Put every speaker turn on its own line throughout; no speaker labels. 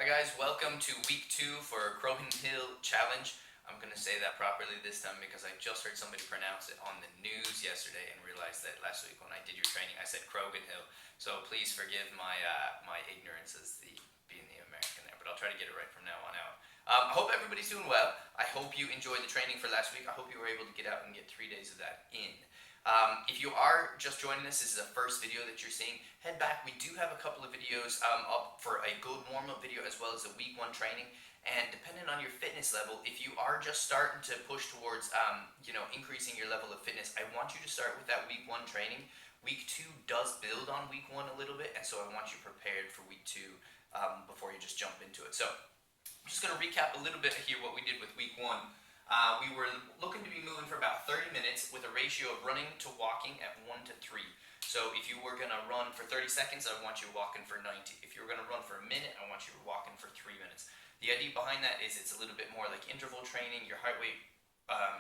Alright guys, welcome to week 2 for Croghan Hill challenge. I'm going to say that properly this time because I just heard somebody pronounce it on the news yesterday and realized that last week when I did your training I said Croghan Hill. So please forgive my my ignorance as being the American there, but I'll try to get it right from now on out. I hope everybody's doing well. I hope you enjoyed the training for last week. I hope you were able to get out and get 3 days of that in. If you are just joining us, this is the first video that you're seeing, head back. We do have a couple of videos up for a good warm-up video as well as a week 1 training. And depending on your fitness level, if you are just starting to push towards increasing your level of fitness, I want you to start with that week 1 training. Week 2 does build on week 1 a little bit, and so I want you prepared for week 2 before you just jump into it. So I'm just going to recap a little bit here what we did with week 1. We were looking to be moving for about 30 minutes with a ratio of running to walking at 1 to 3. So if you were going to run for 30 seconds, I want you walking for 90. If you were going to run for a minute, I want you walking for 3 minutes. The idea behind that is it's a little bit more like interval training. Your heart rate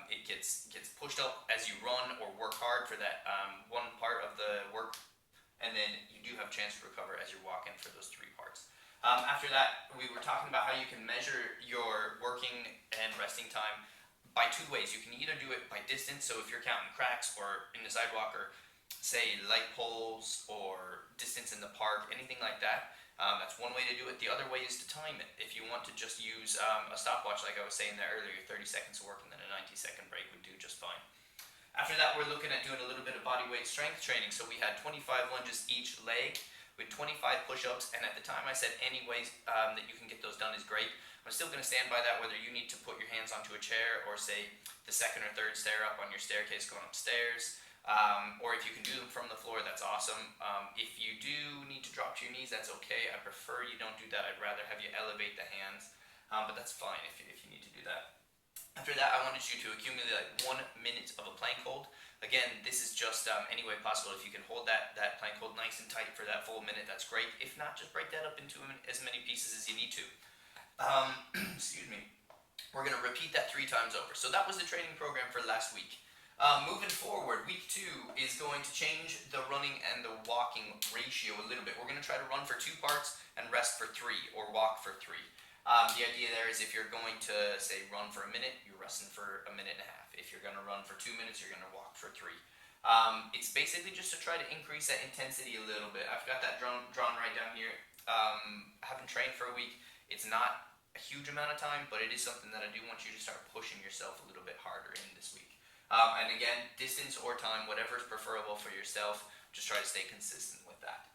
it gets pushed up as you run or work hard for that one part of the work, and then you do have a chance to recover as you're walking for those 3 parts. After that, we were talking about how you can measure your working and resting time by 2 ways. You can either do it by distance, so if you're counting cracks or in the sidewalk or say light poles or distance in the park, anything like that, that's one way to do it. The other way is to time it. If you want to just use a stopwatch like I was saying there earlier, 30 seconds of work and then a 90-second break would do just fine. After that, we're looking at doing a little bit of body weight strength training. So we had 25 lunges each leg with 25 push-ups, and at the time I said any ways that you can get those done is great. I'm still going to stand by that, whether you need to put your hands onto a chair or say the 2nd or 3rd stair up on your staircase going upstairs, or if you can do them from the floor, that's awesome. If you do need to drop to your knees, that's okay. I prefer you don't do that. I'd rather have you elevate the hands, but that's fine if you need to do that. After that, I wanted you to accumulate like 1 minute of a plank hold. Again, this is just any way possible. If you can hold that plank hold nice and tight for that full minute, that's great. If not, just break that up into as many pieces as you need to. Excuse me. We're going to repeat that 3 times over. So that was the training program for last week. Moving forward, week 2 is going to change the running and the walking ratio a little bit. We're going to try to run for 2 parts and rest for 3, or walk for 3. The idea there is if you're going to, say, run for a minute, you're resting for a minute and a half. If you're going to run for 2 minutes, you're going to walk for 3. It's basically just to try to increase that intensity a little bit. I've got that drawn right down here. Having trained for a week, it's not a huge amount of time, but it is something that I do want you to start pushing yourself a little bit harder in this week. And again, distance or time, whatever is preferable for yourself, just try to stay consistent with that.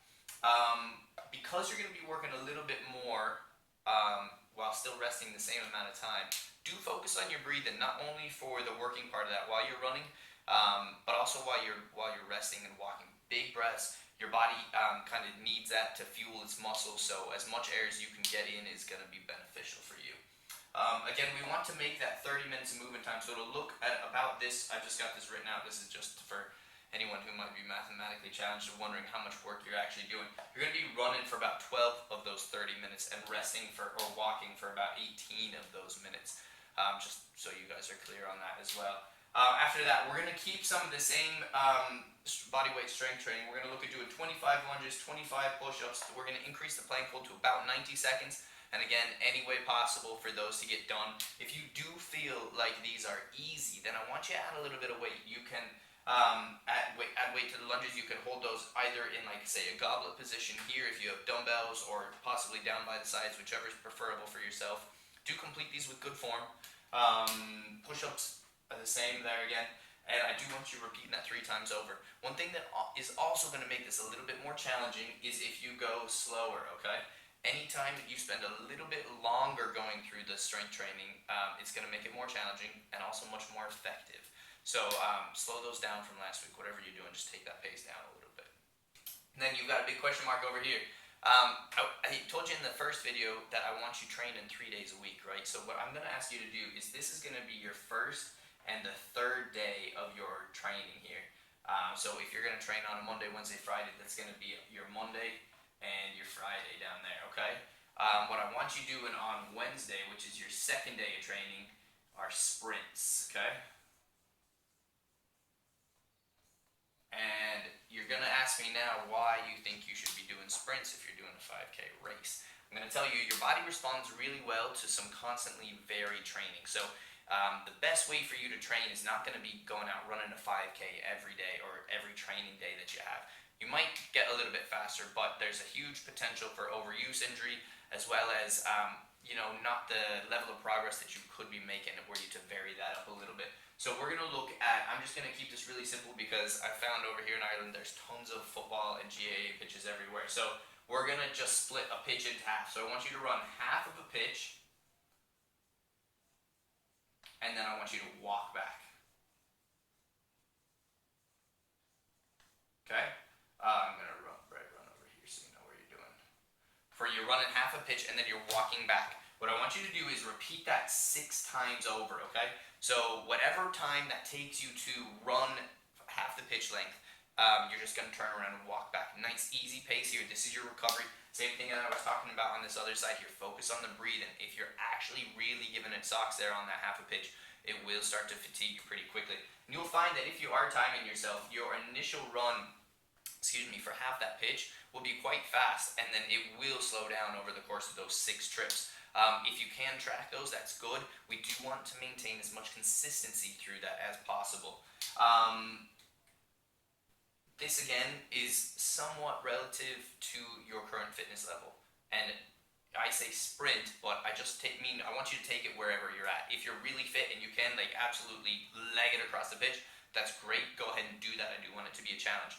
Because you're going to be working a little bit more while still resting the same amount of time, do focus on your breathing, not only for the working part of that while you're running, but also while you're resting and walking. Big breaths. Your body kind of needs that to fuel its muscles, so as much air as you can get in is going to be beneficial for you. Again, we want to make that 30 minutes of movement time, so to look at about this, I just got this written out. This is just for anyone who might be mathematically challenged and wondering how much work you're actually doing. You're going to be running for about 12 of those 30 minutes and resting or walking for about 18 of those minutes, just so you guys are clear on that as well. After that, we're going to keep some of the same body weight strength training. We're going to look at doing 25 lunges, 25 push-ups. We're going to increase the plank hold to about 90 seconds. And again, any way possible for those to get done. If you do feel like these are easy, then I want you to add a little bit of weight. You can add weight to the lunges. You can hold those either in, like, say, a goblet position here if you have dumbbells, or possibly down by the sides, whichever is preferable for yourself. Do complete these with good form. Push-ups are the same there again. And I do want you repeating that 3 times over. One thing that is also going to make this a little bit more challenging is if you go slower, okay? Anytime that you spend a little bit longer going through the strength training, it's going to make it more challenging and also much more effective. So slow those down from last week. Whatever you're doing, just take that pace down a little bit. And then you've got a big question mark over here. I told you in the first video that I want you training 3 days a week, right? So what I'm going to ask you to do is this is going to be your first and the 3rd day of your training here. So if you're going to train on a Monday, Wednesday, Friday, that's going to be your Monday and your Friday down there, okay? What I want you doing on Wednesday, which is your 2nd day of training, are sprints, okay? And you're going to ask me now why you think you should be doing sprints if you're doing a 5K race. I'm going to tell you, your body responds really well to some constantly varied training. So the best way for you to train is not going to be going out running a 5K every day or every training day that you have. You might get a little bit faster, but there's a huge potential for overuse injury, as well as not the level of progress that you could be making were you to vary that up a little bit. So we're going to look at, I'm just going to keep this really simple because I found over here in Ireland there's tons of football and GAA pitches everywhere. So we're going to just split a pitch into half. So I want you to run half of a pitch, and then I want you to walk back. Okay? I'm going to run over here so you know where you're doing. For you're running half a pitch and then you're walking back. What I want you to do is repeat that 6 times over, okay? So whatever time that takes you to run half the pitch length, you're just going to turn around and walk back. Nice easy pace here. This is your recovery. Same thing that I was talking about on this other side here. Focus on the breathing. If you're actually really giving it socks there on that half a pitch, it will start to fatigue you pretty quickly. And you'll find that if you are timing yourself, your initial run, for half that pitch will be quite fast, and then it will slow down over the course of those 6 trips. If you can track those, that's good. We do want to maintain as much consistency through that as possible. This again is somewhat relative to your current fitness level, and I say sprint, but I want you to take it wherever you're at. If you're really fit and you can absolutely leg it across the pitch, that's great. Go ahead and do that. I do want it to be a challenge.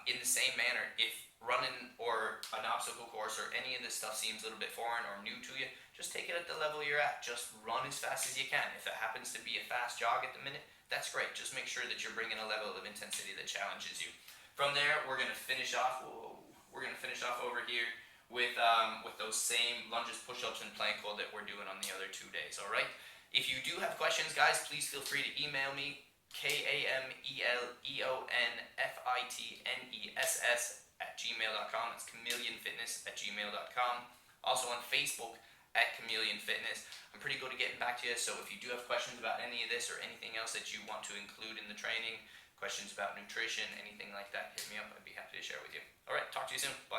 In the same manner, if running or an obstacle course or any of this stuff seems a little bit foreign or new to you, just take it at the level you're at. Just run as fast as you can. If it happens to be a fast jog at the minute, that's great. Just make sure that you're bringing a level of intensity that challenges you. From there, we're going to finish off. Over here with those same lunges, push-ups, and plank hold that we're doing on the other 2 days. All right. If you do have questions, guys, please feel free to email me. KAMELEONFITNESS@gmail.com. That's chameleonfitness@gmail.com. Also on Facebook @Chameleon Fitness. I'm pretty good at getting back to you, so if you do have questions about any of this or anything else that you want to include in the training, questions about nutrition, anything like that, hit me up. I'd be happy to share with you. All right, talk to you soon. Bye.